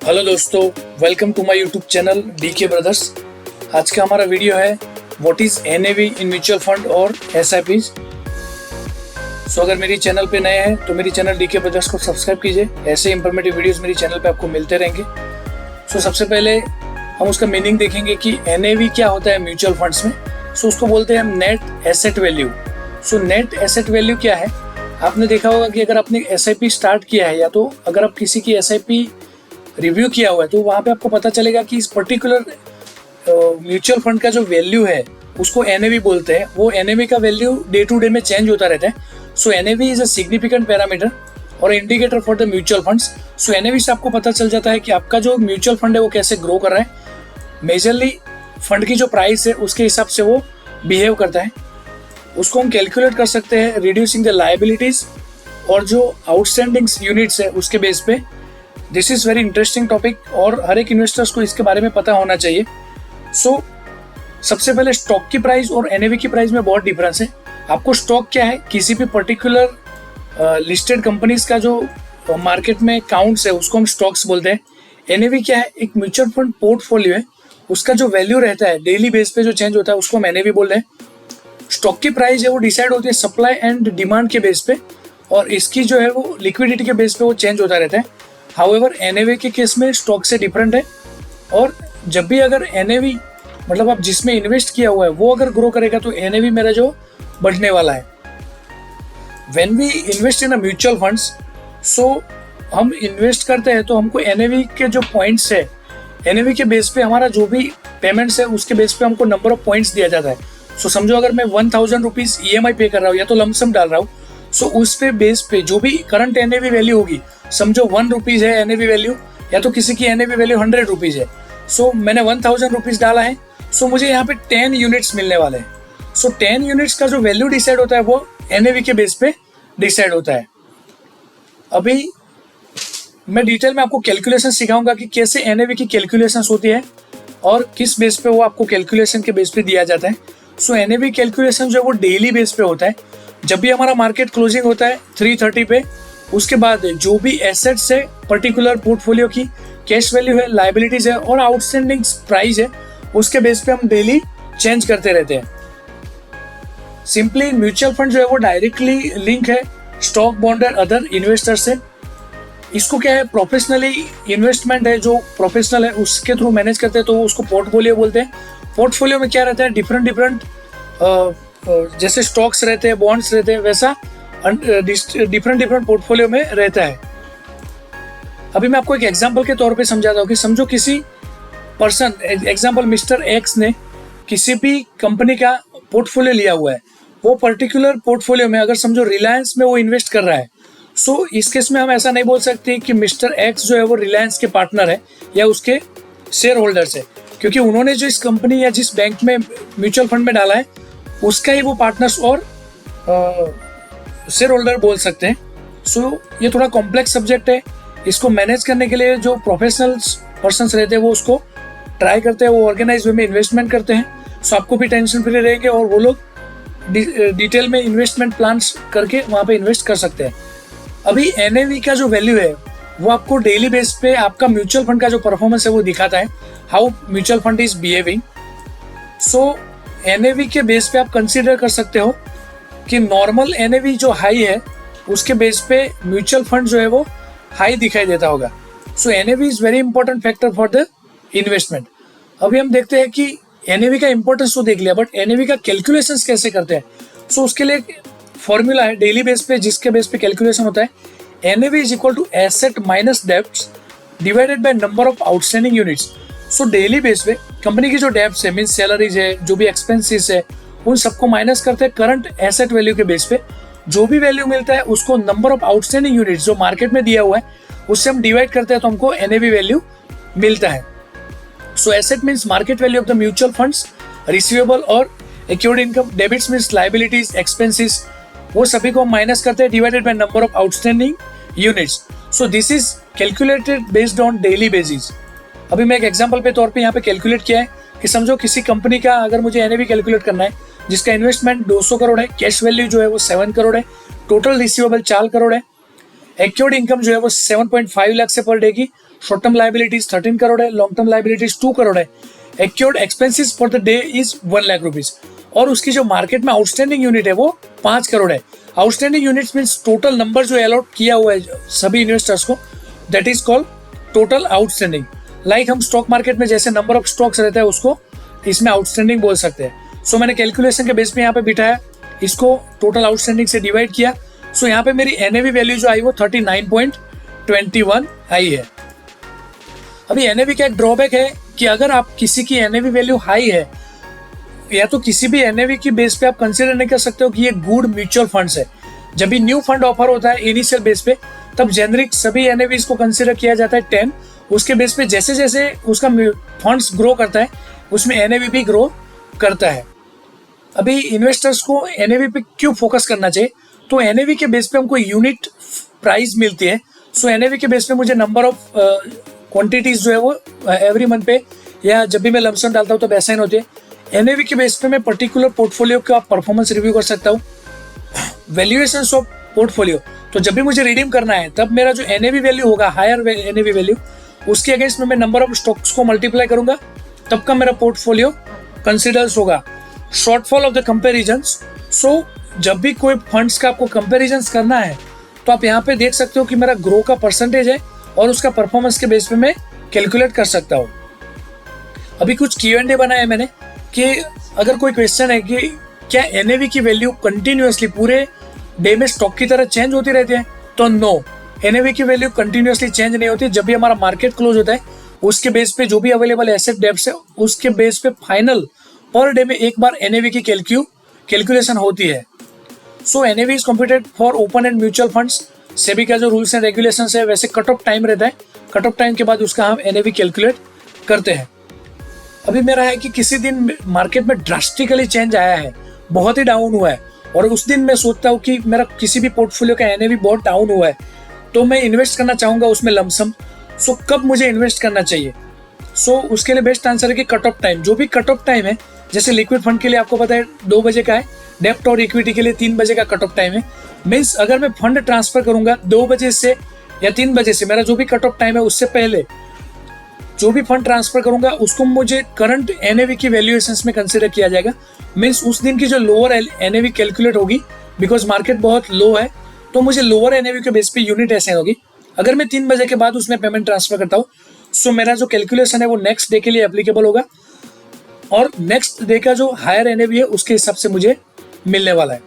Hello दोस्तों, welcome to my YouTube channel DK Brothers. आज का हमारा वीडियो है what is NAV in mutual fund और एसआईपीज। सो अगर मेरी चैनल पे नए हैं तो मेरी चैनल डीके ब्रदर्स को सब्सक्राइब कीजिए। ऐसे इंफॉर्मेटिव वीडियोस मेरी चैनल पे आपको मिलते रहेंगे। सो सबसे पहले हम उसका मीनिंग देखेंगे कि एनएवी क्या होता है म्यूचुअल फंड्स में। सो उसको बोलते हैं हम net asset value. So net asset value क्या है? आपने देखा होगा कि अगर आपने एसआईपी स्टार्ट किया है या तो अगर आप किसी की एसआईपी रिव्यू किया हुआ है तो वहाँ पे आपको पता चलेगा कि इस पर्टिकुलर म्यूचुअल फंड का जो वैल्यू है उसको एनएवी बोलते हैं। वो एनएवी का वैल्यू डे टू डे में चेंज होता रहता है। So NAV is a significant parameter और indicator for the mutual funds. So NAV से आपको पता चल जाता है कि आपका जो म्यूचुअल फंड है वो कैसे ग्रो कर रहा है। मेजरली फंड की जो प्राइस है उसके हिसाब से वो बिहेव करता है। उसको हम कैलकुलेट कर सकते हैं रिड्यूसिंग द लायबिलिटीज और जो आउटस्टैंडिंग यूनिट्स है उसके बेस पे। This is very interesting topic और हर एक इन्वेस्टर्स को इसके बारे में पता होना चाहिए। सो सबसे पहले स्टॉक की प्राइस और एनएवी की प्राइस में बहुत डिफरेंस है। आपको स्टॉक क्या है, किसी भी पर्टिकुलर लिस्टेड कंपनीज का जो मार्केट में काउंट्स है उसको हम स्टॉक्स बोलते हैं। एनएवी क्या है? एक म्यूचुअल फंड पोर्टफोलियो है, उसका जो वैल्यू रहता है डेली बेस पे जो चेंज होता है उसको हम एनएवी बोल रहे हैं। स्टॉक की प्राइस है वो डिसाइड होती है सप्लाई एंड डिमांड के बेस पे और इसकी जो है वो लिक्विडिटी के बेस पे वो चेंज होता रहता है। हाउएवर एनएवी के केस में स्टॉक से डिफरेंट है और जब भी अगर एनएवी मतलब आप जिसमें इन्वेस्ट किया हुआ है वो अगर ग्रो करेगा तो एनएवी मेरा जो बढ़ने वाला है। When we invest in a mutual funds, so हम इन्वेस्ट करते हैं तो हमको एनएवी के जो पॉइंट्स है एनएवी के बेस पे हमारा जो भी पेमेंट्स है उसके बेस पे हमको नंबर ऑफ पॉइंट्स दिया जाता है। सो समझो अगर मैं 1000 रुपीज ईएमआई पे कर रहा हूँ या तो लमसम डाल रहा हूँ, सो उस पे बेस पे जो भी करंट एनएवी वैल्यू होगी, समझो 1 रुपीज है एनएवी वैल्यू या तो किसी की एनएवी वैल्यू 100 रुपीज है। सो मैंने 1000 रुपीज डाला है, सो मुझे यहाँ पे 10 यूनिट्स मिलने वाले हैं। सो 10 यूनिट्स का जो वैल्यू डिसाइड होता है वो एनएवी के बेस पे डिसाइड होता है। अभी मैं डिटेल में आपको कैलकुलेशन सिखाऊंगा कि कैसे एनएवी की कैलकुलेशन होती है और किस बेस पे वो आपको कैलकुलेशन के बेस पे दिया जाता है। सो एनएवी कैलकुलेशन जो है वो डेली बेस पे होता है। जब भी हमारा मार्केट क्लोजिंग होता है 3:30 पे, उसके बाद जो भी एसेट्स है पर्टिकुलर पोर्टफोलियो की, कैश वैल्यू है, लायबिलिटीज है और आउटस्टैंडिंग प्राइस है, उसके बेस पे हम डेली चेंज करते रहते हैं। सिंपली म्यूचुअल फंड जो है वो डायरेक्टली लिंक है स्टॉक, बॉन्ड और अदर इन्वेस्टर से। इसको क्या है, प्रोफेशनली इन्वेस्टमेंट है, जो प्रोफेशनल है उसके थ्रू मैनेज करते हैं तो उसको पोर्टफोलियो बोलते हैं। पोर्टफोलियो में क्या रहता है, डिफरेंट जैसे स्टॉक्स रहते हैं, बॉन्ड्स रहते हैं, वैसा डिफरेंट पोर्टफोलियो में रहता है। अभी मैं आपको एक एग्जांपल के तौर पे समझाता हूँ कि समझो किसी पर्सन, एग्जांपल मिस्टर एक्स ने किसी भी कंपनी का पोर्टफोलियो लिया हुआ है। वो पर्टिकुलर पोर्टफोलियो में अगर समझो रिलायंस में वो इन्वेस्ट कर रहा है, सो इस केस में हम ऐसा नहीं बोल सकते कि मिस्टर एक्स जो है वो रिलायंस के पार्टनर है या उसके शेयर होल्डर्स है, क्योंकि उन्होंने जो इस कंपनी या जिस बैंक में म्यूचुअल फंड में डाला है उसका ही वो पार्टनर्स और शेयर होल्डर बोल सकते हैं। सो ये थोड़ा कॉम्प्लेक्स सब्जेक्ट है। इसको मैनेज करने के लिए जो प्रोफेशनल्स पर्सन्स रहते हैं वो उसको ट्राई करते हैं, वो ऑर्गेनाइज वे में इन्वेस्टमेंट करते हैं। सो आपको भी टेंशन फ्री रहेंगे और वो लोग डिटेल में इन्वेस्टमेंट प्लान्स करके वहाँ पे इन्वेस्ट कर सकते हैं। अभी एनएवी का जो वैल्यू है वो आपको डेली बेस पे आपका म्यूचुअल फंड का जो परफॉर्मेंस है वो दिखाता है, how mutual fund is behaving. So NAV के बेस पे आप कंसीडर कर सकते हो कि नॉर्मल एनएवी जो हाई है उसके बेस पे म्यूचुअल फंड जो है वो हाई दिखाई देता होगा। So NAV is very important factor for the investment. अभी हम देखते हैं कि एनएवी का इंपॉर्टेंस तो देख लिया, बट एनएवी का कैलकुलेशन कैसे करते हैं। सो उसके लिए एक फॉर्मूला है डेली बेस पे जिसके बेस पे कैलकुलेशन होता है। NAV is equal to asset minus debts divided by number of outstanding units. So daily base पे कंपनी की जो डेब्ट्स है, मीन्स सैलरीज है, जो भी एक्सपेंसेस है, उन सबको माइनस करते हैं करंट एसेट वैल्यू के बेस पे। जो भी वैल्यू मिलता है उसको नंबर ऑफ आउटस्टैंडिंग यूनिट्स जो मार्केट में दिया हुआ है उससे हम डिवाइड करते हैं तो हमको एनएवी वैल्यू मिलता है। So asset means market value of the mutual funds, receivable और accrued income, debits means liabilities, expenses, वो सभी को हम माइनस करते हैं divided by number of outstanding units. So this is calculated based on daily basis. अभी मैं एक एग्जांपल पे तौर पे यहाँ पे कैलकुलेट किया है कि समझो किसी कंपनी का अगर मुझे एनएवी कैलकुलेट करना है जिसका इन्वेस्टमेंट 200 करोड़ है, कैश वैल्यू जो है वो 7 करोड़ है, टोटल रिसीवेबल 4 करोड़ है, एक्योर्ड इनकम जो है वो 7.5 लाख से पर डे की, शॉर्ट टर्म लाइबिलिटीज 13 करोड़ है, लॉन्ग टर्म लाइबिलिटीज 2 करोड़ है, accrued expenses for the day is 1 lakh rupees, और उसकी जो मार्केट में आउटस्टैंडिंग यूनिट है वो 5 करोड़ है। Outstanding units means total number जो अलॉट किया हुआ है सभी इन्वेस्टर्स को, that is called total outstanding. Like हम स्टॉक मार्केट में जैसे नंबर ऑफ स्टॉक्स रहता है उसको इसमें आउटस्टैंडिंग बोल सकते हैं। सो मैंने कैलकुलेशन के बेस पे यहाँ पे बिठाया, इसको टोटल आउटस्टैंडिंग से डिवाइड किया। सो यहाँ पे मेरी एनएवी वैल्यू जो आई वो 39.21 आई है। अभी एनएवी का एक ड्रॉबैक है कि अगर आप किसी की एनएवी वैल्यू हाई है या तो किसी भी एनएवी की बेस पे आप कंसीडर नहीं कर सकते हो कि ये गुड म्यूचुअल फंड्स है। जब भी न्यू फंड ऑफर होता है इनिशियल बेस पे, तब जेनरिक सभी एनएवीज को कंसीडर किया जाता है 10। उसके बेस पे जैसे जैसे उसका फंड्स ग्रो करता है उसमें एनएवी भी ग्रो करता है। अभी इन्वेस्टर्स को एनएवी पे क्यों फोकस करना चाहिए, तो एनएवी के बेस पे हमको यूनिट प्राइस मिलती है। सो एनएवी के बेस पे मुझे नंबर ऑफ क्वांटिटीज जो है वो एवरी मंथ पे या जब भी मैं लमसम डालता हूँ तो असाइन होती है। एनएवी के बेस पे मैं पर्टिकुलर पोर्टफोलियो का परफॉर्मेंस रिव्यू कर सकता हूँ। वैल्यूएशंस ऑफ पोर्टफोलियो, तो जब भी मुझे रिडीम करना है तब मेरा जो एनएवी वैल्यू होगा, हायर एनएवी वैल्यू, उसके अगेंस्ट में मैं नंबर ऑफ स्टॉक्स को मल्टीप्लाई करूंगा, तब का मेरा पोर्टफोलियो कंसिडर्स होगा। शॉर्टफॉल ऑफ द कंपेरिजन्स, सो जब भी कोई फंड्स का आपको कंपेरिजन्स करना है तो आप यहाँ पे देख सकते हो कि मेरा ग्रो का परसेंटेज है और उसका परफॉर्मेंस के बेस पे मैं कैलकुलेट कर सकता हूँ। अभी कुछ Q&A बनाया है मैंने कि अगर कोई क्वेश्चन है कि क्या एनएवी की वैल्यू कंटिन्यूअसली पूरे डे में स्टॉक की तरह चेंज होती रहती है, तो नो, एनएवी की वैल्यू कंटिन्यूअसली चेंज नहीं होती। जब भी हमारा मार्केट क्लोज होता है उसके बेस पे जो भी अवेलेबल एसेट डेप्थ है उसके बेस पे फाइनल पर डे में एक बार एनएवी की कैलकुलेशन होती है। So NAV is computed for open end mutual funds. SEBI का जो रूल्स एंड रेगुलेशंस है वैसे कट ऑफ टाइम रहता है, कट ऑफ टाइम के बाद उसका हम एनएवी कैलकुलेट करते हैं। अभी मेरा है कि किसी दिन मार्केट में ड्रास्टिकली चेंज आया है, बहुत ही डाउन हुआ है, और उस दिन मैं सोचता हूँ कि मेरा किसी भी पोर्टफोलियो का एनएवी बहुत डाउन हुआ है तो मैं इन्वेस्ट करना चाहूँगा उसमें लमसम। सो कब मुझे इन्वेस्ट करना चाहिए, सो उसके लिए बेस्ट आंसर है कि कट ऑफ टाइम। जो भी कट ऑफ टाइम है, जैसे लिक्विड फंड के लिए आपको पता है 2 बजे का है, डेप्ट और इक्विटी के लिए 3 बजे का कट ऑफ टाइम है। मीन्स अगर मैं फंड ट्रांसफर करूंगा 2 बजे से या 3 बजे से, मेरा जो भी कट ऑफ टाइम है उससे पहले जो भी फंड ट्रांसफर करूंगा उसको मुझे करंट एनएवी की वैल्यूएशंस में कंसीडर किया जाएगा। मीन्स उस दिन की जो लोअर एनएवी कैलकुलेट होगी, बिकॉज मार्केट बहुत लो है तो मुझे लोअर एनएवी के बेस पे यूनिट असाइन होगी। अगर मैं 3 बजे के बाद उसमें पेमेंट ट्रांसफर करता हूँ, सो मेरा जो कैलकुलेशन है वो नेक्स्ट डे के लिए एप्लीकेबल होगा, और नेक्स्ट डे का जो हायर एनएवी है उसके हिसाब से मुझे मिलने वाला है।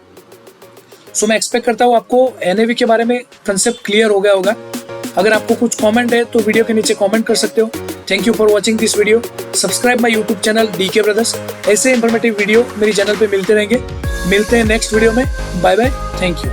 सो मैं एक्सपेक्ट करता हूँ आपको एनएवी के बारे में कंसेप्ट क्लियर हो गया होगा। अगर आपको कुछ कमेंट है तो वीडियो के नीचे कमेंट कर सकते हो। Thank you for watching this video. Subscribe my YouTube channel DK Brothers. ऐसे इंफॉर्मेटिव वीडियो मेरी चैनल पे मिलते रहेंगे। मिलते हैं नेक्स्ट वीडियो में। Bye bye, thank you.